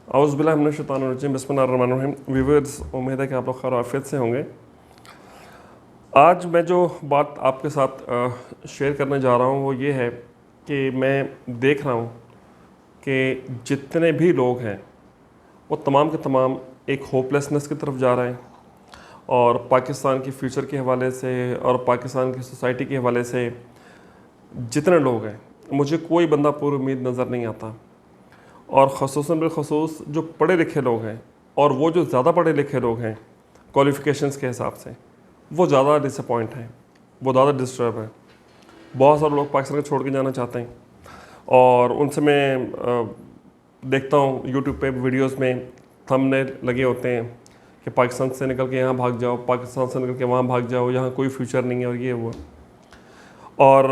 اعوذ باللہ من الشیطان الرجیم بسم اللہ الرحمن الرحیم. ویورز، امید ہے کہ آپ لوگ خیر و عافیت سے ہوں گے. آج میں جو بات آپ کے ساتھ شیئر کرنے جا رہا ہوں وہ یہ ہے کہ میں دیکھ رہا ہوں کہ جتنے بھی لوگ ہیں وہ تمام کے تمام ایک ہوپلیسنس کی طرف جا رہے ہیں، اور پاکستان کی فیوچر کے حوالے سے اور پاکستان کی سوسائٹی کے حوالے سے جتنے لوگ ہیں، مجھے کوئی بندہ پر امید نظر نہیں آتا. اور خصوصاً بالخصوص جو پڑھے لکھے لوگ ہیں، اور وہ جو زیادہ پڑھے لکھے لوگ ہیں کوالیفیکیشنز کے حساب سے، وہ زیادہ ڈس اپوائنٹ ہیں، وہ زیادہ ڈسٹرب ہیں. بہت سارے لوگ پاکستان کو چھوڑ کے جانا چاہتے ہیں، اور ان سے میں دیکھتا ہوں یوٹیوب پہ ویڈیوز میں تھمبنیل لگے ہوتے ہیں کہ پاکستان سے نکل کے یہاں بھاگ جاؤ، پاکستان سے نکل کے وہاں بھاگ جاؤ، یہاں کوئی فیوچر نہیں ہے اور یہ وہ. اور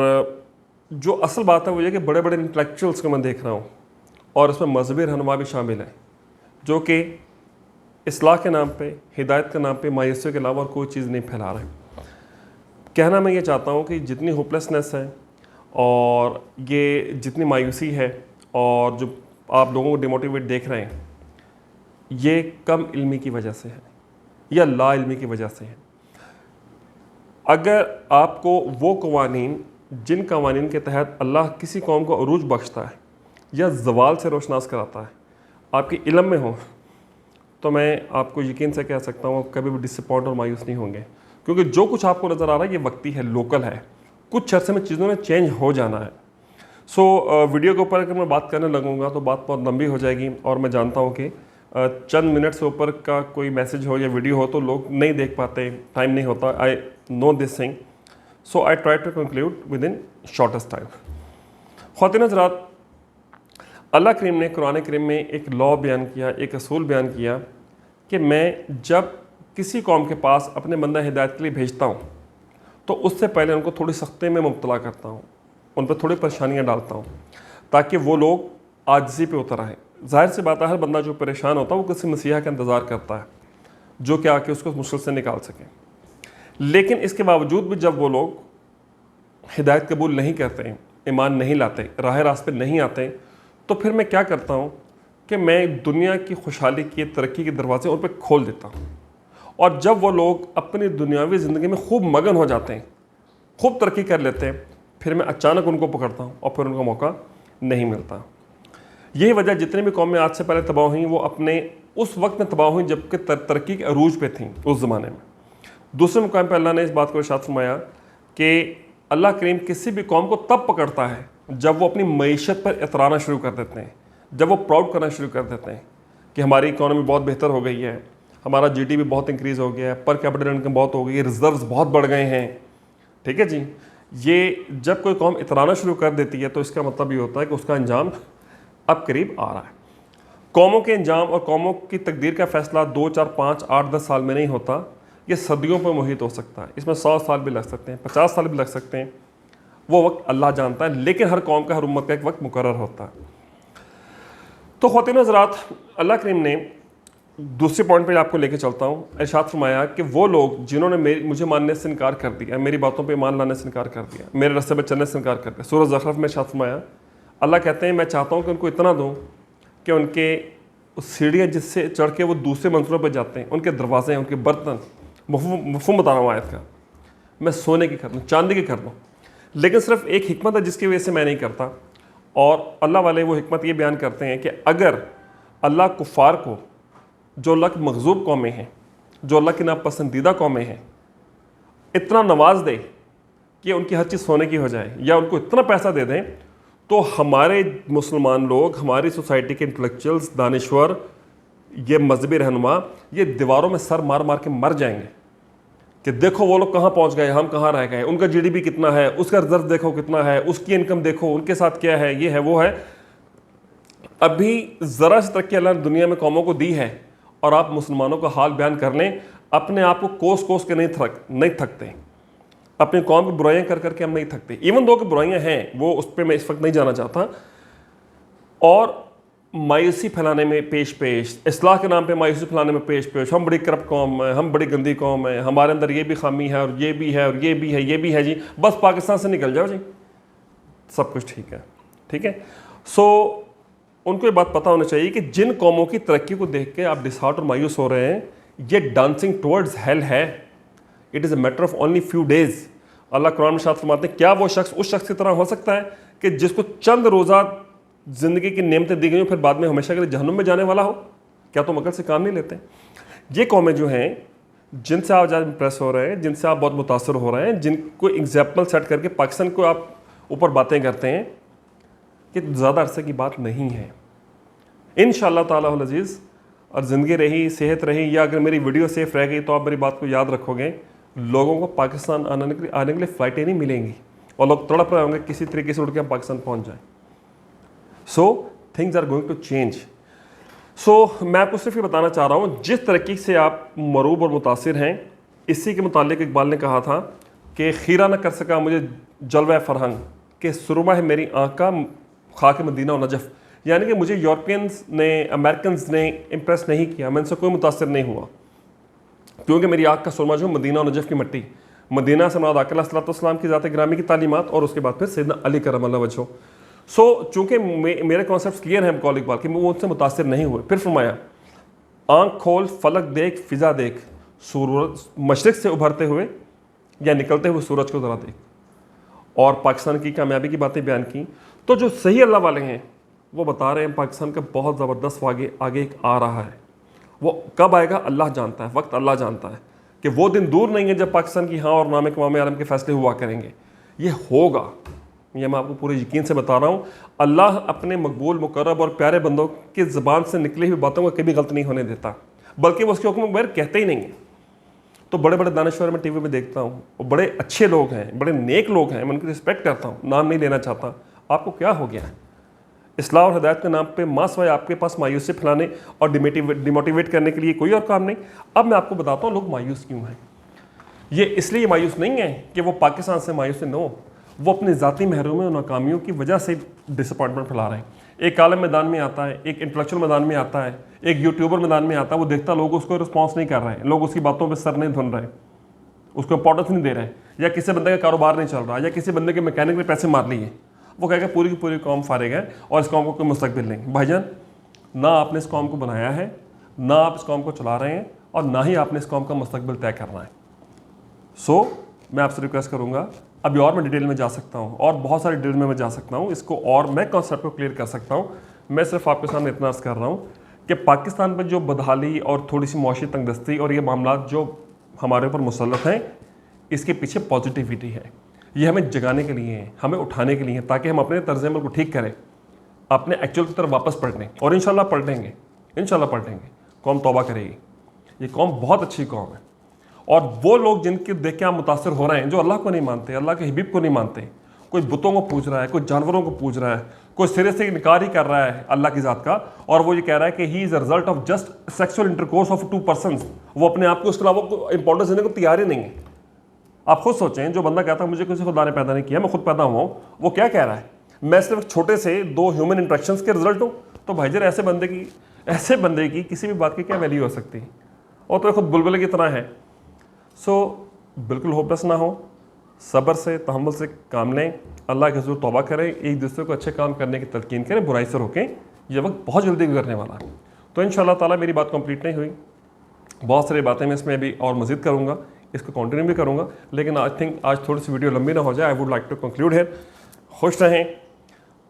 جو اصل بات ہے وہ یہ کہ بڑے بڑے انٹلیکچوئلس کو میں دیکھ رہا ہوں، اور اس میں مذہبی رہنما بھی شامل ہیں، جو کہ اصلاح کے نام پہ، ہدایت کے نام پہ مایوسی کے علاوہ اور کوئی چیز نہیں پھیلا رہے. کہنا میں یہ چاہتا ہوں کہ جتنی ہوپلیسنس ہے اور یہ جتنی مایوسی ہے اور جو آپ لوگوں کو ڈیموٹیویٹ دیکھ رہے ہیں، یہ کم علمی کی وجہ سے ہے یا لا علمی کی وجہ سے ہے. اگر آپ کو وہ قوانین، جن قوانین کے تحت اللہ کسی قوم کو عروج بخشتا ہے یا زوال سے روشناس کراتا ہے، آپ کے علم میں ہو، تو میں آپ کو یقین سے کہہ سکتا ہوں کبھی بھی ڈس اپوائنٹ اور مایوس نہیں ہوں گے. کیونکہ جو کچھ آپ کو نظر آ رہا ہے یہ وقتی ہے، لوکل ہے، کچھ عرصے میں چیزوں نے چینج ہو جانا ہے. ویڈیو کے اوپر اگر میں بات کرنے لگوں گا تو بات بہت لمبی ہو جائے گی، اور میں جانتا ہوں کہ چند منٹ سے اوپر کا کوئی میسج ہو یا ویڈیو ہو تو لوگ نہیں دیکھ پاتے، ٹائم نہیں ہوتا. I know this thing, so I try to conclude with in shortest time. خواتین حضرات، اللہ کریم نے قرآن کریم میں ایک لا بیان کیا، ایک اصول بیان کیا کہ میں جب کسی قوم کے پاس اپنے بندہ ہدایت کے لیے بھیجتا ہوں تو اس سے پہلے ان کو تھوڑی سختی میں مبتلا کرتا ہوں، ان پہ تھوڑی پریشانیاں ڈالتا ہوں، تاکہ وہ لوگ عاجزی پہ اتر آئیں. ظاہر سی بات ہے، ہر بندہ جو پریشان ہوتا ہے وہ کسی مسیحا کا انتظار کرتا ہے جو کہ آ کے اس کو مشکل سے نکال سکے. لیکن اس کے باوجود بھی جب وہ لوگ ہدایت قبول نہیں کرتے، ایمان نہیں لاتے، راہ راست پہ نہیں آتے، تو پھر میں کیا کرتا ہوں کہ میں دنیا کی خوشحالی کی، ترقی کے دروازے ان پہ کھول دیتا ہوں. اور جب وہ لوگ اپنی دنیاوی زندگی میں خوب مگن ہو جاتے ہیں، خوب ترقی کر لیتے ہیں، پھر میں اچانک ان کو پکڑتا ہوں اور پھر ان کو موقع نہیں ملتا. یہی وجہ جتنی بھی قومیں آج سے پہلے تباہ ہوئیں وہ اپنے اس وقت میں تباہ ہوئیں جب کہ ترقی کے عروج پہ تھیں اس زمانے میں. دوسرے مقام پہ اللہ نے اس بات کو ارشاد فرمایا کہ اللہ کریم کسی بھی قوم کو تب پکڑتا ہے جب وہ اپنی معیشت پر اترانا شروع کر دیتے ہیں، جب وہ پراؤڈ کرنا شروع کر دیتے ہیں کہ ہماری اکانومی بہت بہتر ہو گئی ہے، ہمارا جی ڈی پی بہت انکریز ہو گیا ہے، پر کیپٹل انکم بہت ہو گئی ہے، ریزروز بہت بڑھ گئے ہیں. ٹھیک ہے جی. یہ جب کوئی قوم اترانا شروع کر دیتی ہے تو اس کا مطلب یہ ہوتا ہے کہ اس کا انجام اب قریب آ رہا ہے. قوموں کے انجام اور قوموں کی تقدیر کا فیصلہ 2 4 5 8 10 سال میں نہیں ہوتا، یہ صدیوں پر محیط ہو سکتا ہے. اس میں 100 سال بھی لگ سکتے ہیں، 50 سال بھی لگ سکتے ہیں، وہ وقت اللہ جانتا ہے. لیکن ہر قوم کا، ہر امت کا ایک وقت مقرر ہوتا ہے. تو خواتین حضرات، اللہ کریم نے دوسرے پوائنٹ پہ آپ کو لے کے چلتا ہوں. ارشاد فرمایا کہ وہ لوگ جنہوں نے مجھے ماننے سے انکار کر دیا، میری باتوں پہ ایمان لانے سے انکار کر دیا، میرے راستے پہ چلنے سے انکار کر دیا. سورہ زخرف میں ارشاد فرمایا، اللہ کہتے ہیں میں چاہتا ہوں کہ ان کو اتنا دوں کہ ان کے سیڑھیاں جس سے چڑھ کے وہ دوسرے منزلوں پہ جاتے ہیں، ان کے دروازے ہیں، ان کے برتن، مفہوم بتا رہا ہوں آیت کا، میں سونے کی کر دوں، چاندی کی کر دوں. لیکن صرف ایک حکمت ہے جس کی وجہ سے میں نہیں کرتا، اور اللہ والے وہ حکمت یہ بیان کرتے ہیں کہ اگر اللہ کفار کو، جو اللہ کی مغضوب قومیں ہیں، جو اللہ کی ناپسندیدہ قومیں ہیں، اتنا نواز دے کہ ان کی ہر چیز سونے کی ہو جائے، یا ان کو اتنا پیسہ دے دیں، تو ہمارے مسلمان لوگ، ہماری سوسائٹی کے انٹلیکچوئلز، دانشور، یہ مذہبی رہنما، یہ دیواروں میں سر مار مار کے مر جائیں گے کہ دیکھو وہ لوگ کہاں پہنچ گئے، ہم کہاں رہ گئے، ان کا جی ڈی پی کتنا ہے، اس کا ریزرو دیکھو کتنا ہے، اس کی انکم دیکھو، ان کے ساتھ کیا ہے، یہ ہے وہ ہے. ابھی ذرا سی ترقی اللہ نے دنیا میں قوموں کو دی ہے، اور آپ مسلمانوں کا حال بیان کر لیں، اپنے آپ کو کوس کوس کے نہیں تھکتے، اپنی قوم کی برائیاں کر کر کے ہم نہیں تھکتے. ایون دو کہ برائیاں ہیں، وہ اس پہ میں اس وقت نہیں جانا چاہتا. اور مایوسی پھیلانے میں پیش، اصلاح کے نام پہ مایوسی پھیلانے میں پیش، ہم بڑی کرپٹ قوم ہیں، ہم بڑی گندی قوم ہیں، ہمارے اندر یہ بھی خامی ہے اور یہ بھی ہے اور یہ بھی ہے، یہ بھی ہے جی، بس پاکستان سے نکل جاؤ جی، سب کچھ ٹھیک ہے. ٹھیک ہے. उनको ये बात पता होना चाहिए कि जिन कौमों की तरक्की को देख के आप डिसहार्ट और मायूस हो रहे हैं, ये डांसिंग टुवर्ड्स हेल है। It is a matter of only few days. अल्लाह कुरान में इरशाद फरमाते हैं, क्या वो शख्स उस शख्स की तरह हो सकता है कि जिसको चंद रोज़ा ज़िंदगी की नेमतें दी गई फिर बाद में हमेशा के लिए जहन्नुम में जाने वाला हो? क्या तुम अकल से काम नहीं लेते? ये कौमें जो हैं, जिनसे आप ज़्यादा इंप्रेस हो रहे हैं, जिनसे आप बहुत मुतासर हो रहे हैं, जिनको एग्जाम्पल सेट करके पाकिस्तान को आप ऊपर बातें करते हैं, कि ज़्यादा अरसे की बात नहीं है। इंशाअल्लाह ताला अल अज़ीज़, और ज़िंदगी रही, सेहत रही, या अगर मेरी वीडियो सेफ रह गई तो आप मेरी बात को याद रखोगे, लोगों को पाकिस्तान आने के लिए फ़्लाइटें नहीं मिलेंगी और लोग तड़प रहे होंगे किसी तरीके से उड़ के हम पाकिस्तान पहुँच जाएँ। So things are going to change. So मैं आपको सिर्फ ये बताना चाह रहा हूँ, जिस तरक्की से आप मरूब और मुतासिर हैं, इसी के मुतालिक इकबाल ने कहा था कि खीरा न कर सका मुझे जलवा फरहंग, कि सुरमा है मेरी आँख का खाक मदीना और नजफ़। यानी कि मुझे यूरोपियंस ने, अमेरिकन्स ने इम्प्रेस नहीं किया, मैं इनसे कोई मुतासिर नहीं हुआ, क्योंकि मेरी आँख का सुरमा जो मदीना और नजफ़ की मिट्टी, मदीना से मुराद आका अलैहिस्सलाम की ज़ात गिरामी की तालीमात, और उसके बाद फिर सैयदना अली करमल्लाहु वजहू। सो चूँकि मेरे कॉन्सेप्ट क्लियर हैं कौल इकबाल कि वो उनसे मुतासिर नहीं हुए। फिर फरमाया, आँख खोल फलक देख फ़िज़ा देख, सूरज मशरिक़ से उभरते हुए या निकलते हुए सूरज को ज़रा देख, और पाकिस्तान की कामयाबी की बातें बयान की। तो जो सही अल्लाह वाले हैं वो बता रहे हैं पाकिस्तान का बहुत ज़बरदस्त आगे एक आ रहा है। वो कब आएगा अल्लाह जानता है, वक्त अल्लाह जानता है, कि वो दिन दूर नहीं है जब पाकिस्तान की हाँ और ना में कवाम आलम के फैसले हुआ करेंगे। ये होगा, ये मैं आपको पूरे यकीन से बता रहा हूँ। अल्लाह अपने मकबूल, मुकर्रब और प्यारे बंदों की ज़बान से निकली हुई बातों को कभी गलत नहीं होने देता, बल्कि वो उसके हुक्म बगैर कहते ही नहीं है। तो बड़े बड़े दानश्वर मैं टीवी में देखता हूँ, वो बड़े अच्छे लोग हैं, बड़े नेक लोग हैं, मैं उनकी रिस्पेक्ट करता हूँ, नाम नहीं लेना चाहता। आपको क्या हो गया है? इस्लाह और हिदायत के नाम पे मासवाए आपके पास मायूसी फैलाने और डिमोटिवेट करने के लिए कोई और काम नहीं। अब मैं आपको बताता हूँ लोग मायूस क्यों हैं। ये इसलिए मायूस नहीं है कि वो पाकिस्तान से मायूस न हो, वो अपने ज़ाती महरूमी और नाकामियों की वजह से डिसअपॉइंटमेंट फैला रहे हैं। एक आलम मैदान में आता है, एक इंटेलेक्चुअल मैदान में आता है, एक यूट्यूबर मैदान में आता है, वो देखता लोग उसको रिस्पॉन्स नहीं कर रहे हैं, लोग उसकी बातों पर सर नहीं धुन रहे, उसको इंपॉर्टेंस नहीं दे रहे हैं, या किसी बंदे का कारोबार नहीं चल रहा, या किसी बंदे के मैकेनिक ने पैसे मार लिए, वो कहेगा पूरी की पूरी कौम फारिग है और इस कौम को कोई मुस्तकबिल नहीं। भाईजान, ना आपने इस कौम को बनाया है, ना आप इस कौम को चला रहे हैं, और ना ही आपने इस कौम का मुस्तकबिल तय करना है। सो मैं आपसे रिक्वेस्ट करूँगा, अभी और मैं डिटेल में जा सकता हूँ और बहुत सारी डिटेल में मैं जा सकता हूँ, इसको और मैं कॉन्सेप्ट को क्लियर कर सकता हूँ। मैं सिर्फ आपके सामने इतना अर्ज़ कर रहा हूँ कि पाकिस्तान पर जो बदहाली और थोड़ी सी मुआशी तंगदस्ती और ये मामला जो हमारे ऊपर मुसल्लत हैं, इसके पीछे पॉजिटिविटी है। ये हमें जगाने के लिए है, हमें उठाने के लिए है, ताकि हम अपने तर्ज़ अमल को ठीक करें, अपने एक्चुअल की तरफ वापस पलटें, और इंशाल्लाह पलटेंगे, इंशाल्लाह पलटेंगे। कौम तौबा करेगी। ये कौम बहुत अच्छी कौम है, और वो लोग जिनके देख के आप मुतासर हो रहे हैं, जो अल्लाह को नहीं मानते, अल्लाह के हबीब को नहीं मानते, कोई बुतों को पूज रहा है, कोई जानवरों को पूज रहा है, कोई सिरे से इनकार ही कर रहा है अल्लाह की ज़ात का, और वो ये कह रहा है कि he is a result of just sexual intercourse of 2 persons. वो अपने आप को उसके अलावा इंपॉर्टेंस देने को तैयार ही नहीं है। आप खुद सोचें, जो बंदा कहता है मुझे किसी खुदा ने पैदा नहीं किया, मैं खुद पैदा हुआ हूँ, वो क्या कह रहा है? मैं सिर्फ छोटे से 2 ह्यूमन इंट्रैक्शंस के रिजल्ट हूँ। तो भाईजान, ऐसे बंदे की किसी भी बात की क्या वैल्यू हो सकती है? और तो खुद बुलबुले की तरह है। सो बिल्कुल होपलेस ना हो, सब्र से, तहम्मुल से काम लें, अल्लाह के हुज़ूर तौबा करें, एक दूसरे को अच्छे काम करने की तलकीन करें, बुराई से रोकें। ये वक्त बहुत जल्दी गुजरने वाला है। तो इंशाअल्लाह ताला मेरी बात कंप्लीट नहीं हुई, बहुत सारी बातें मैं इसमें अभी और मज़ीद करूँगा, इसको कंटिन्यू भी करूँगा, लेकिन आई थिंक आज थोड़ी सी वीडियो लंबी ना हो जाए। I would like to conclude here. खुश रहें,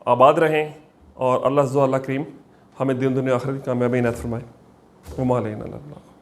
आबाद रहें, और अल्लाह करीम हमें दिन दुनिया आखिरत की कामयाबी इनायत फरमाए। वमा अलैना इल्ला अल-बलाग।